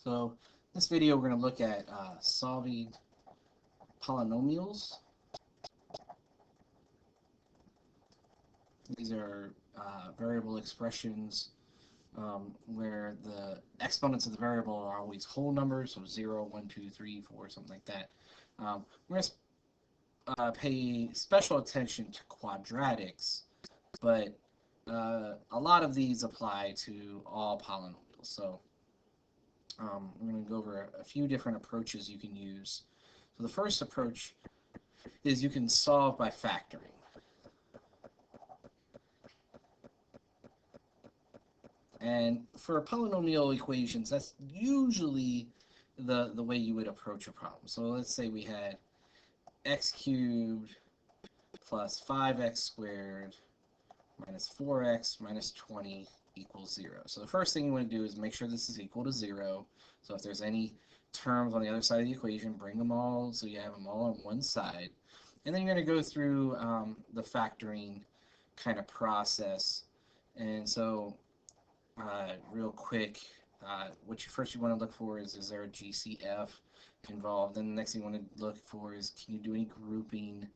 So in this video we're going to look at solving polynomials. These are variable expressions where the exponents of the variable are always whole numbers, so 0, 1, 2, 3, 4, something like that. We're going to pay special attention to quadratics, but a lot of these apply to all polynomials. So we're going to go over a few different approaches you can use. So the first approach is you can solve by factoring. And for polynomial equations, that's usually the way you would approach a problem. So let's say we had x cubed plus 5x squared minus 4x minus 20 equals 0. So the first thing you want to do is make sure this is equal to 0. So if there's any terms on the other side of the equation, bring them all so you have them all on one side. And then you're going to go through the factoring kind of process. And so real quick, what you want to look for is there a GCF involved? Then the next thing you want to look for is, can you do any grouping?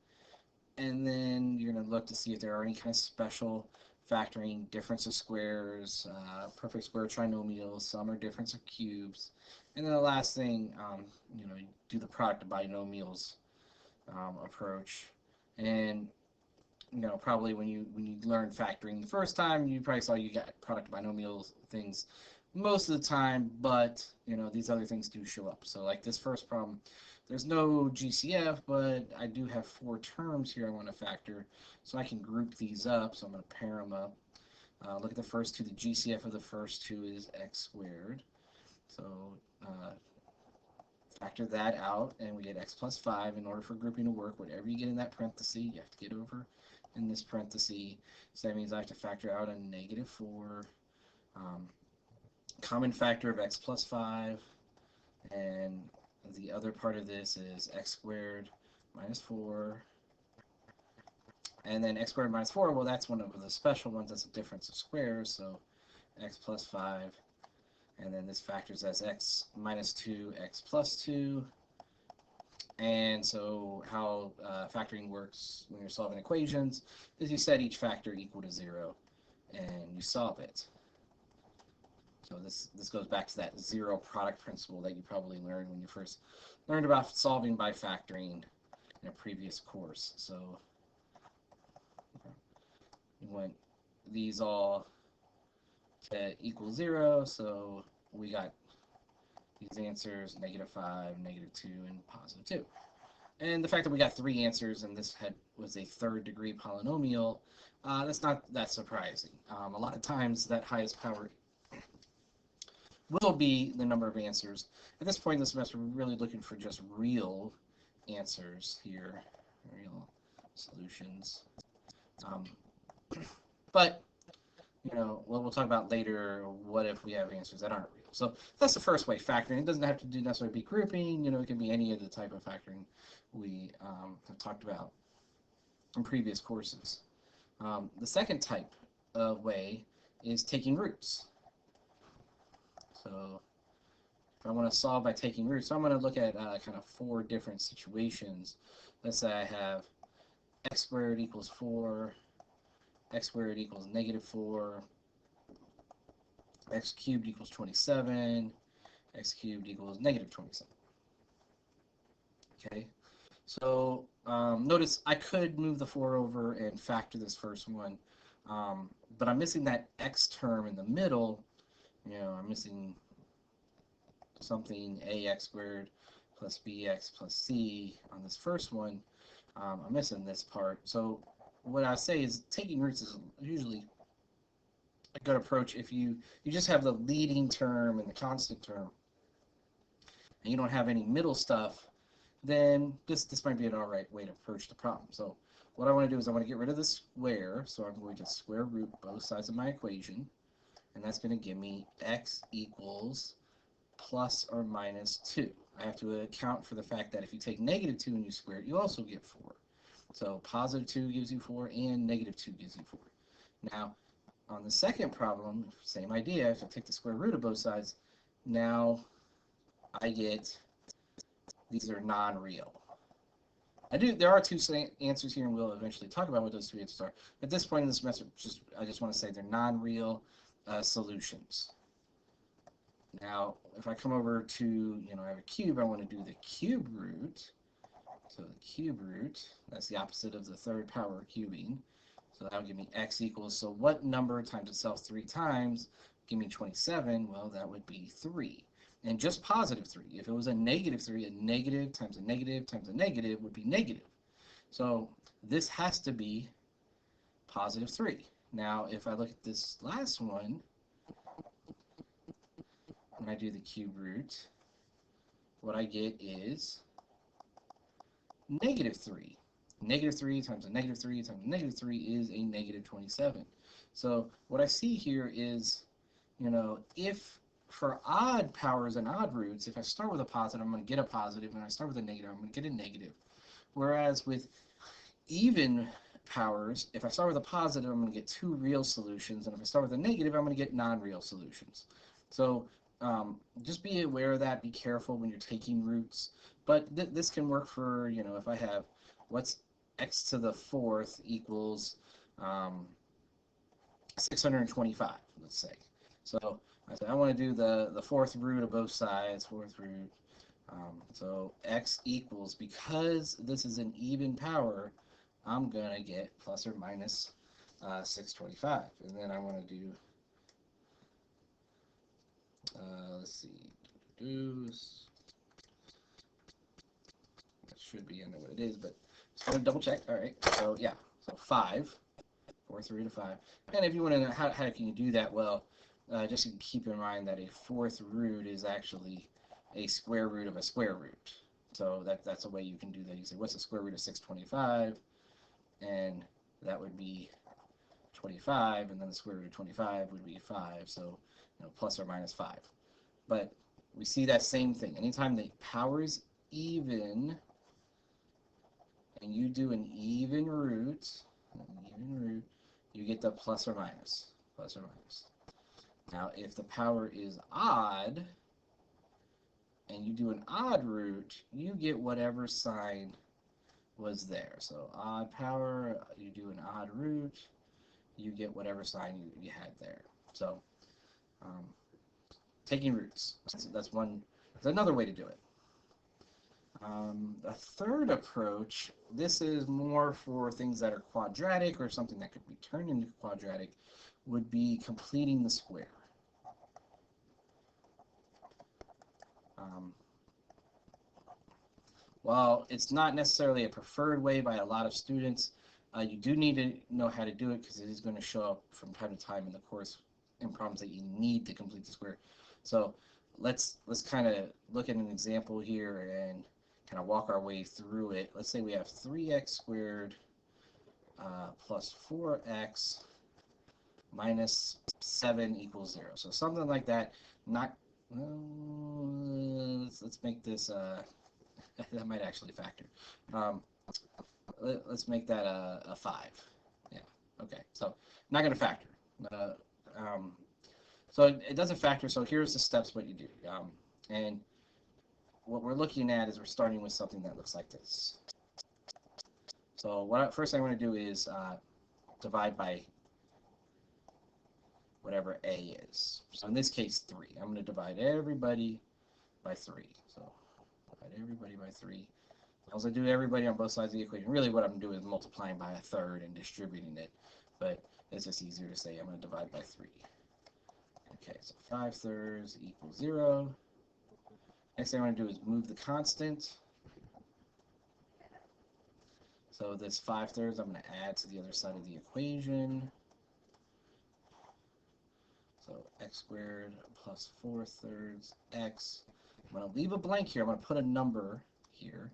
And then you're going to look to see if there are any kind of special factoring, difference of squares, perfect square trinomials, sum or difference of cubes. And then the last thing, you do the product of binomials approach. And probably when you learn factoring the first time, you probably saw you got product of binomials things most of the time, but these other things do show up. So like this first problem, there's no GCF, but I do have 4 terms here I want to factor, so I can group these up. So I'm going to pair them up. Look at the first two. The GCF of the first two is x squared. So factor that out, and we get x plus 5. In order for grouping to work, whatever you get in that parenthesis, you have to get over in this parenthesis. So that means I have to factor out a negative 4. Common factor of x plus 5, and the other part of this is x squared minus 4. And then x squared minus 4, well, that's one of the special ones. That's a difference of squares, so x plus 5. And then this factors as x minus 2, x plus 2. And so how factoring works when you're solving equations is you set each factor equal to 0, and you solve it. So this goes back to that zero product principle that you probably learned when you first learned about solving by factoring in a previous course. So you want these all to equal 0, so we got these answers, negative 5, negative 2, and positive 2. And the fact that we got 3 answers and this was a 3rd degree polynomial, that's not that surprising. A lot of times that highest power will be the number of answers. At this point in the semester, we're really looking for just real answers here, real solutions. But we'll talk about later, what if we have answers that aren't real. So that's the first way, factoring. It doesn't have to necessarily be grouping. It can be any of the type of factoring we have talked about in previous courses. The second type of way is taking roots. So if I want to solve by taking roots, I'm going to look at kind of 4 different situations. Let's say I have x squared equals 4, x squared equals negative 4, x cubed equals 27, x cubed equals negative 27. Okay, so notice I could move the 4 over and factor this first one, but I'm missing that x term in the middle. I'm missing something, ax squared plus bx plus c on this first one. I'm missing this part. So what I say is taking roots is usually a good approach if you just have the leading term and the constant term, and you don't have any middle stuff, then this might be an alright way to approach the problem. So what I want to do is I want to get rid of the square, so I'm going to square root both sides of my equation, and that's going to give me x equals plus or minus 2. I have to account for the fact that if you take negative 2 and you square it, you also get 4. So positive 2 gives you 4 and negative 2 gives you 4. Now, on the second problem, same idea. If I take the square root of both sides, now I get these are non-real. There are two answers here, and we'll eventually talk about what those two answers are. At this point in this semester, I just want to say they're non-real solutions. Now, if I come over to, I have a cube, I want to do the cube root. So the cube root, that's the opposite of the third power cubing. So that'll give me x equals, so what number times itself 3 times? Give me 27. Well, that would be 3. And just positive 3. If it was a negative 3, a negative times a negative times a negative would be negative. So this has to be positive 3. Now, if I look at this last one, when I do the cube root, what I get is negative 3. Negative 3 times a negative 3 times a negative 3 is a negative 27. So what I see here is, if for odd powers and odd roots, if I start with a positive, I'm going to get a positive, and I start with a negative, I'm going to get a negative. Whereas with even powers, if I start with a positive, I'm going to get 2 real solutions, and if I start with a negative, I'm going to get non-real solutions. So just be aware of that. Be careful when you're taking roots. But this can work for, if I have what's x to the 4th equals 625, let's say. So I say I want to do the 4th root of both sides, 4th root. So x equals, because this is an even power, I'm going to get plus or minus 625. And then I want to do, let's see, that should be under what it is, but just want to double check. All right, so yeah, so 5, 4th root of 5. And if you want to know how can you do that, well, just keep in mind that a 4th root is actually a square root of a square root. So that's a way you can do that. You say, what's the square root of 625? And that would be 25, and then the square root of 25 would be 5, so plus or minus 5. But we see that same thing. Anytime the power is even, and you do an even root, you get the plus or minus. Now, if the power is odd, and you do an odd root, you get whatever sign was there. So odd power, you do an odd root, you get whatever sign you had there. So taking roots, that's another way to do it. A third approach, this is more for things that are quadratic or something that could be turned into quadratic, would be completing the square. While it's not necessarily a preferred way by a lot of students, you do need to know how to do it, because it is going to show up from time to time in the course in problems that you need to complete the square. So let's kind of look at an example here and kind of walk our way through it. Let's say we have 3x squared plus 4x minus 7 equals 0. So something like that. Not let's make this that might actually factor. Let's make that a 5. Yeah. Okay. So not going to factor. So it doesn't factor. So here's the steps what you do. And what we're looking at is we're starting with something that looks like this. So first thing I want to do is divide by whatever a is. So in this case, 3. I'm going to divide everybody by 3. So divide everybody by 3. As I do everybody on both sides of the equation, really what I'm doing is multiplying by a third and distributing it. But it's just easier to say I'm going to divide by 3. Okay, so 5 thirds equals 0. Next thing I want to do is move the constant. So this 5 thirds I'm going to add to the other side of the equation. So x squared plus 4 thirds x. I'm going to leave a blank here. I'm going to put a number here.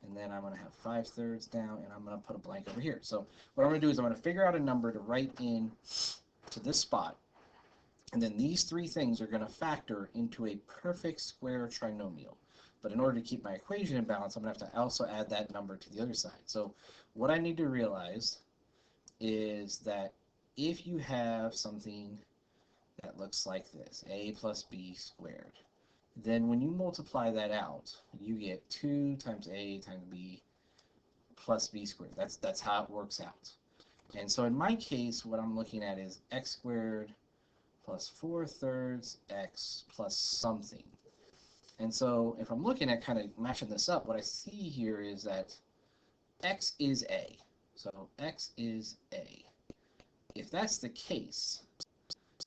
And then I'm going to have 5 thirds down, and I'm going to put a blank over here. So what I'm going to do is I'm going to figure out a number to write in to this spot. And then these 3 things are going to factor into a perfect square trinomial. But in order to keep my equation in balance, I'm going to have to also add that number to the other side. So what I need to realize is that if you have something that looks like this, a plus b squared, then when you multiply that out, you get 2 times a times b plus b squared. That's how it works out. And so in my case, what I'm looking at is x squared plus 4/3 x plus something. And so if I'm looking at kind of matching this up, what I see here is that x is a. So x is a. If that's the case,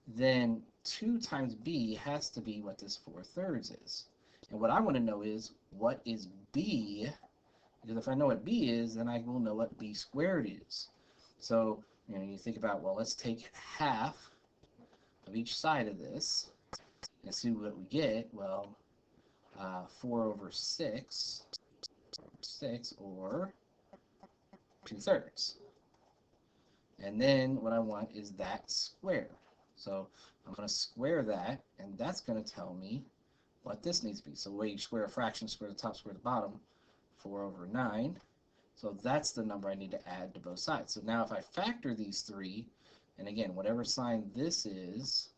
then 2 times b has to be what this 4/3 is. And what I want to know is, what is b? Because if I know what b is, then I will know what b squared is. So, you think about, well, let's take half of each side of this and see what we get. Well, 4/6, or 2/3. And then what I want is that square. So I'm going to square that, and that's going to tell me what this needs to be. So the way you square a fraction, square the top, square the bottom, 4/9. So that's the number I need to add to both sides. So now if I factor these three, and again, whatever sign this is,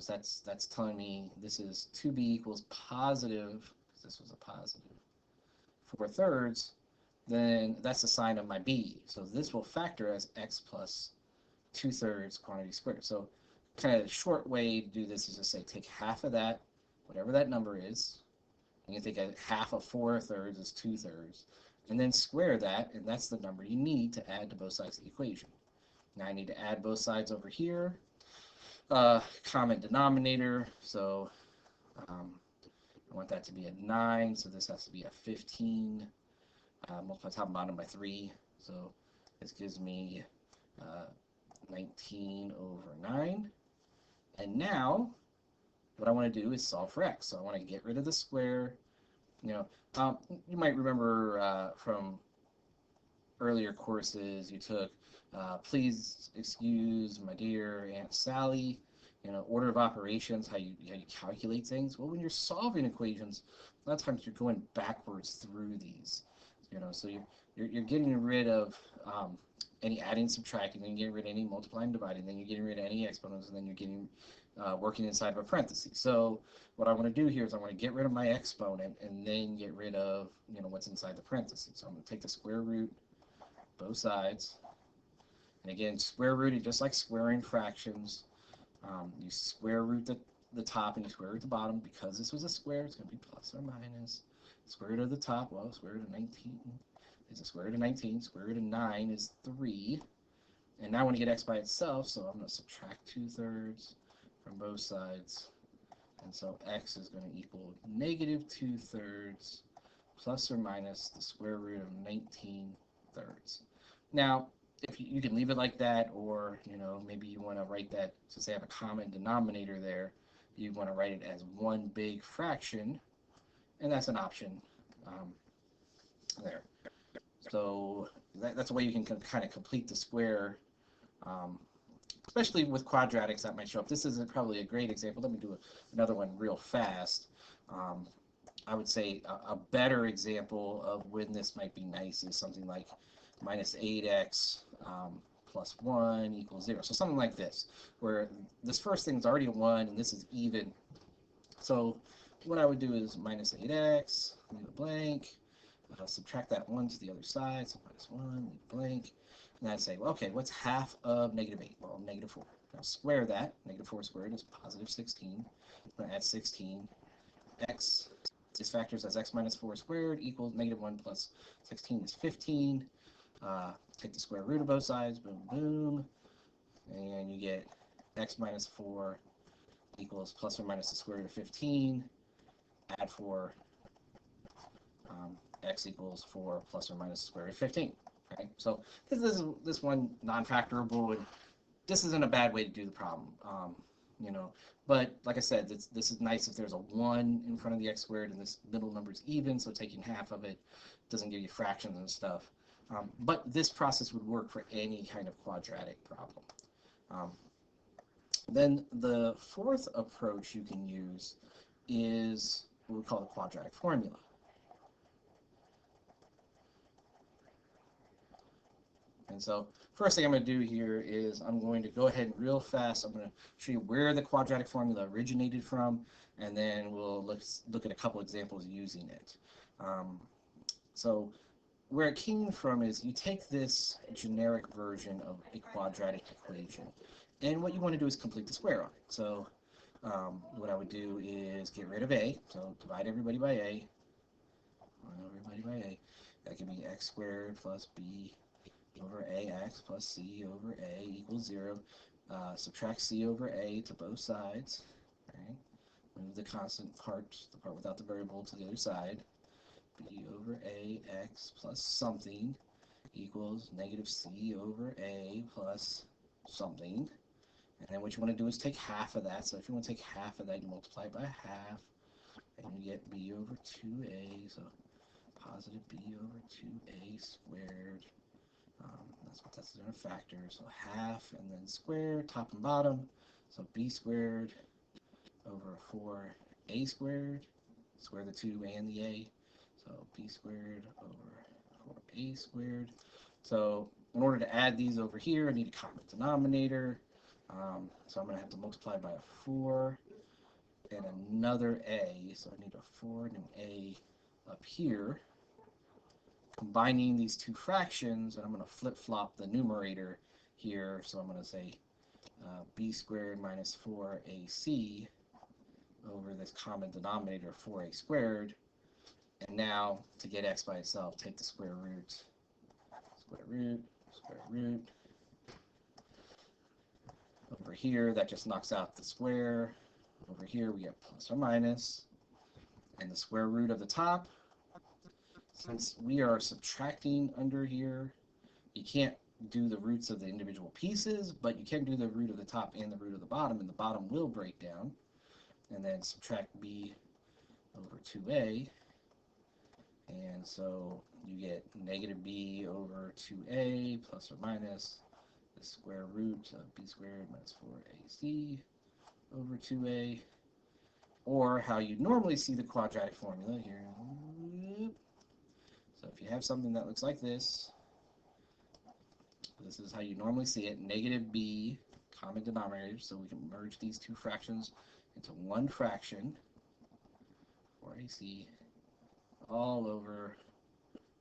that's telling me this is 2b equals positive, because this was a positive 4/3, then that's the sign of my b. So this will factor as x plus 2/3 quantity squared. So kind of the short way to do this is to say take half of that, whatever that number is, and you think half of 4/3 is 2/3, and then square that, and that's the number you need to add to both sides of the equation. Now I need to add both sides over here. Common denominator, so I want that to be a 9, so this has to be a 15. Multiply top and bottom by 3, so this gives me 19/9. And now what I want to do is solve for x. So I want to get rid of the square. You might remember from earlier courses you took, please excuse my dear Aunt Sally, order of operations, how you calculate things. Well, when you're solving equations, a lot of times you're going backwards through these. So you're getting rid of any adding, subtracting, then you're getting rid of any multiplying, dividing, then you're getting rid of any exponents, and then you're getting working inside of a parenthesis. So what I want to do here is I want to get rid of my exponent and then get rid of what's inside the parentheses. So I'm going to take the square root both sides, and again, square rooting, just like squaring fractions, you square root the top and you square root the bottom. Because this was a square, it's going to be plus or minus. Square root of the top, well, square root of 19 is the square root of 19. Square root of 9 is 3. And now I want to get x by itself, so I'm going to subtract 2/3 from both sides. And so x is going to equal negative 2/3 plus or minus the square root of 19/3. Now, if you can leave it like that, or maybe you want to write that, since they have a common denominator there, you want to write it as one big fraction, and that's an option there. So that's a way you can kind of complete the square, especially with quadratics that might show up. This isn't probably a great example. Let me do another one real fast. I would say a better example of when this might be nice is something like minus 8x plus 1 equals 0. So something like this, where this first thing is already a 1 and this is even. So what I would do is minus 8x, leave a blank, subtract that 1 to the other side, so minus 1, leave a blank, and I'd say, well, okay, what's half of negative 8? Well, negative 4. Now square that. Negative 4 squared is positive 16. I'm going to add 16. X is factors as x minus 4 squared equals negative 1 plus 16 is 15. Take the square root of both sides, boom, boom, and you get x minus 4 equals plus or minus the square root of 15. Add 4, x equals 4 plus or minus the square root of 15. Okay, so this one non-factorable, and this isn't a bad way to do the problem. But like I said, this is nice if there's a 1 in front of the x squared and this middle number is even, so taking half of it doesn't give you fractions and stuff. But this process would work for any kind of quadratic problem. Then the fourth approach you can use is what we call the quadratic formula. And so first thing I'm going to do here is I'm going to go ahead and real fast, I'm going to show you where the quadratic formula originated from, and then we'll look at a couple examples using it. So where it came from is you take this generic version of a quadratic equation, and what you want to do is complete the square on it. So what I would do is get rid of a, so divide everybody by a, that can be x squared plus b over ax plus c over a equals 0. Subtract c over a to both sides. Right? Move the constant part, the part without the variable, to the other side. B over ax plus something equals negative c over a plus something. And then what you want to do is take half of that. So if you want to take half of that, you multiply it by half, and you get b over 2a. So positive b over 2a squared. That's what that's in a factor. So half and then square, top and bottom. So b squared over 4a squared. Square the 2 and the a. So b squared over 4a squared. So in order to add these over here, I need a common denominator. So I'm going to have to multiply by a 4 and another a. So I need a 4 and an a up here. Combining these two fractions, and I'm going to flip-flop the numerator here. So I'm going to say b squared minus 4ac over this common denominator, 4a squared. And now, to get x by itself, take the square root, square root, square root. Over here, that just knocks out the square. Over here, we get plus or minus. And the square root of the top, since we are subtracting under here, you can't do the roots of the individual pieces, but you can do the root of the top and the root of the bottom, and the bottom will break down. And then subtract b over 2a. And so you get negative b over 2a plus or minus the square root of b squared minus 4ac over 2a, or how you normally see the quadratic formula here. So if you have something that looks like this, this is how you normally see it, negative b, common denominator, so we can merge these two fractions into one fraction, 4ac, all over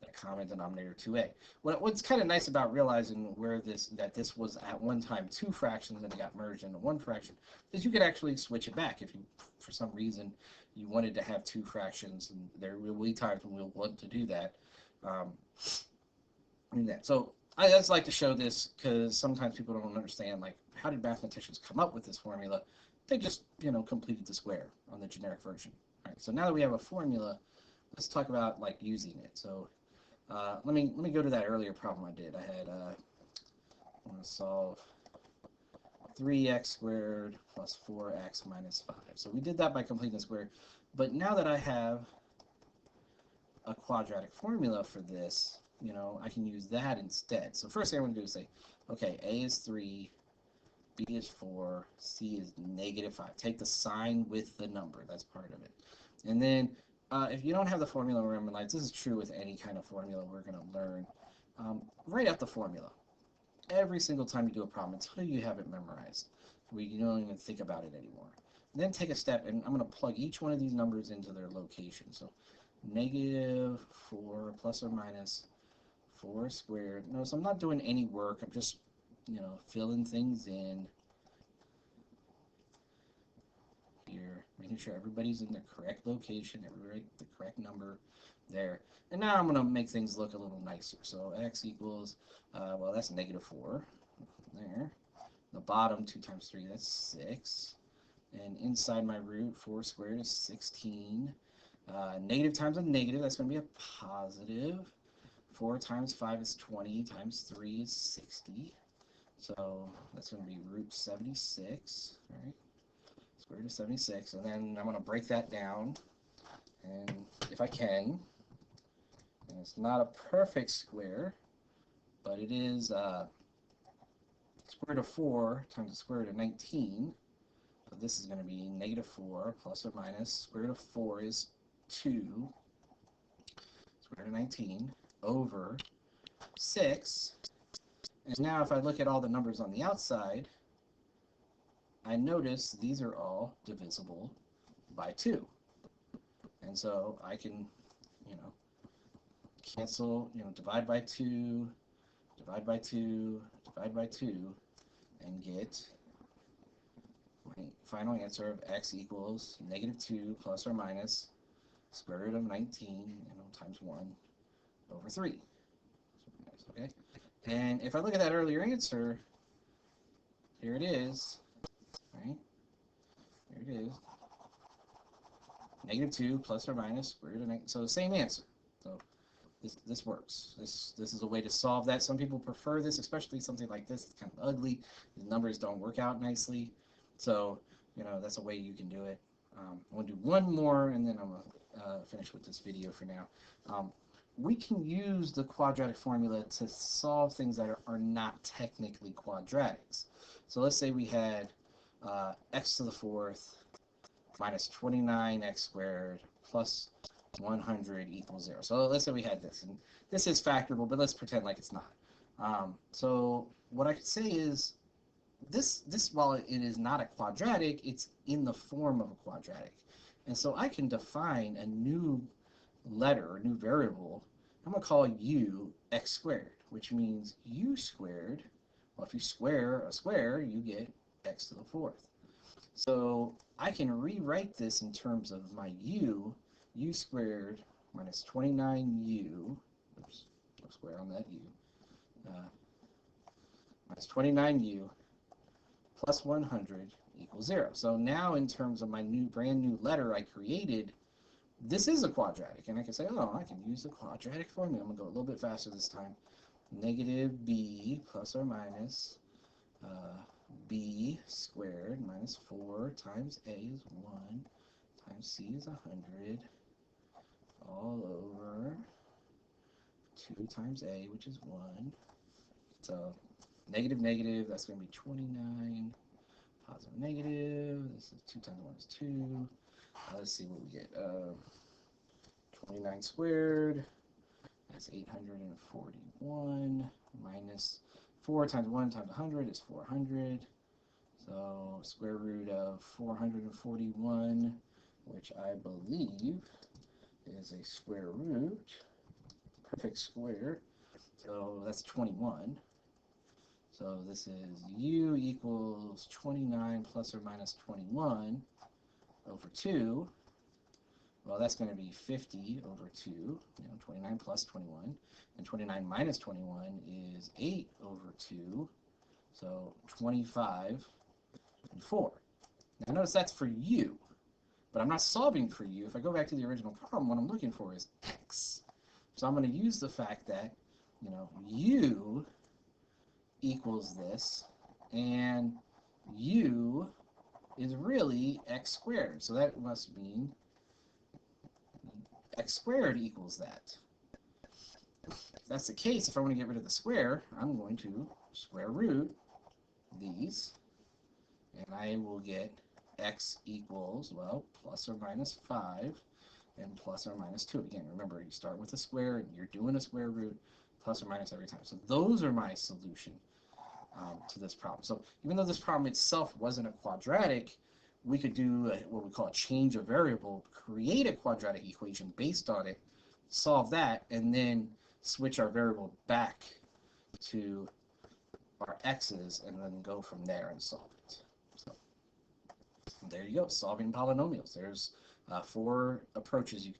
that common denominator 2a. What's kind of nice about realizing where that this was at one time two fractions and it got merged into one fraction is you could actually switch it back if you, for some reason, you wanted to have two fractions, and there will be times when we'll want to do that. So I just like to show this because sometimes people don't understand, like, how did mathematicians come up with this formula? They just, completed the square on the generic version. All right, so now that we have a formula, let's talk about like using it. So let me go to that earlier problem I did. I had I want to solve 3x squared plus 4x minus 5. So we did that by completing the square. But now that I have a quadratic formula for this, I can use that instead. So first thing I'm going to do is say, okay, a is 3, b is 4, c is negative 5. Take the sign with the number. That's part of it. And then if you don't have the formula memorized, this is true with any kind of formula we're going to learn, write out the formula every single time you do a problem until you have it memorized, where you don't even think about it anymore. And then take a step, and I'm going to plug each one of these numbers into their location. So negative 4 plus or minus 4 squared. Notice I'm not doing any work. I'm just, filling things in here, making sure everybody's in the correct location, the correct number there. And now I'm going to make things look a little nicer. So x equals, well, that's negative 4 there. The bottom, 2 times 3, that's 6. And inside my root, 4 squared is 16. Negative times a negative, that's going to be a positive. 4 times 5 is 20, times 3 is 60. So that's going to be root 76, right? Square root of 76. And then I'm going to break that down, and if I can, and it's not a perfect square, but it is square root of 4 times the square root of 19. So this is going to be negative 4 plus or minus square root of 4 is 2, square root of 19 over 6 And now if I look at all the numbers on the outside, I notice these are all divisible by 2. And so I can, cancel, divide by 2, divide by 2, divide by 2, and get my final answer of x equals -2 plus or minus square root of 19 times 1 over 3. Okay? And if I look at that earlier answer, here it is, right? Here it is. -2 plus or minus square root of 19. So the same answer. So this works. This is a way to solve that. Some people prefer this, especially something like this. It's kind of ugly. The numbers don't work out nicely. So, that's a way you can do it. I'm going to do one more, and then I'm going to finish with this video for now. We can use the quadratic formula to solve things that are not technically quadratics. So let's say we had x to the 4th minus 29x squared plus 100 equals 0. So let's say we had this, and this is factorable, but let's pretend like it's not. So what I could say is this while it is not a quadratic, it's in the form of a quadratic. And so I can define a new letter, a new variable. I'm going to call u x squared, which means u squared, well, if you square a square, you get x to the 4th. So I can rewrite this in terms of my u squared minus 29u, oops, no square on that u, minus 29u plus 100 equals 0. So now in terms of my brand new letter I created, this is a quadratic, and I can say, oh, I can use the quadratic formula. I'm going to go a little bit faster this time. Negative b plus or minus b squared minus 4 times a is 1 times c is 100 all over 2 times a, which is 1. So negative, negative, that's going to be 29. Positive, negative, this is 2 times 1 is 2. Let's see what we get. 29 squared, that's 841, minus 4 times 1 times 100 is 400. So square root of 441, which I believe is a square root, perfect square, so that's 21. So this is u equals 29 plus or minus 21 over 2. Well, that's going to be 50 over 2, 29 plus 21. And 29 minus 21 is 8 over 2. So 25 and 4. Now notice that's for u, but I'm not solving for u. If I go back to the original problem, what I'm looking for is x. So I'm going to use the fact that, u equals this, and u is really x squared. So that must mean x squared equals that. If that's the case, if I want to get rid of the square, I'm going to square root these, and I will get x equals, well, plus or minus 5 and plus or minus 2. Again, remember, you start with a square, and you're doing a square root, plus or minus every time. So those are my solution to this problem. So even though this problem itself wasn't a quadratic, we could do what we call a change of variable, create a quadratic equation based on it, solve that, and then switch our variable back to our x's, and then go from there and solve it. So there you go, solving polynomials. There's 4 approaches you